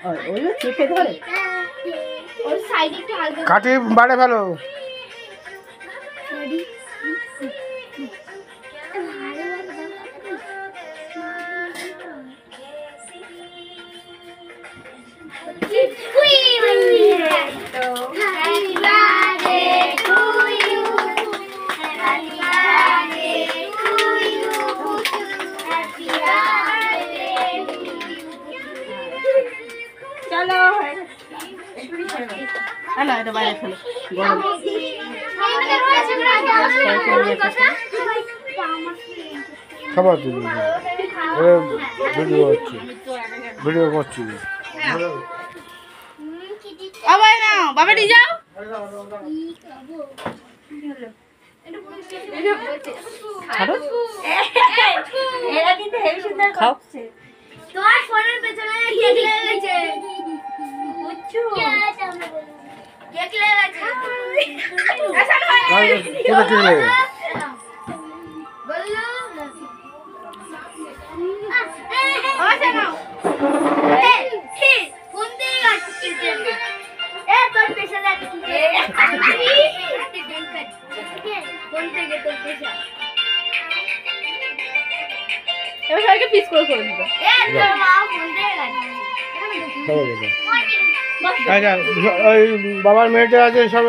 ওইও চেপে ধরে ওর সাইডে একটু হালকা কাঠি বাড়ে ফেলো। চলো না এটা বাইরে ফেলো গরম খাবার তুলি ভিডিও হচ্ছে, ভিডিও করছি। বাবা না বাবা নিয়ে যাও এরা কিন্তু হেভি সুন্দর খাচ্ছে। তোমার ফোনের পেছনে কেক লেগে গেছে বুঝছো কেক লেগে গেছে কোথা থেকে বললো ফোন দিয়ে যাচ্ছে এ তোর পেছনে ফোন থেকে তোর পেছনে এবার সবাইকে পিস করে দিবা। আচ্ছা ওই বাবার মেয়েটা আছে সব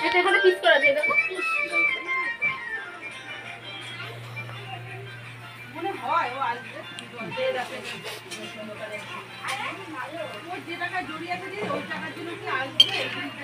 এখানে পিস করে দিয়ে দেবো। মনে হয় ও আসবে যে টাকা জড়িয়ে আছে ওই টাকার জন্য কি আসবে।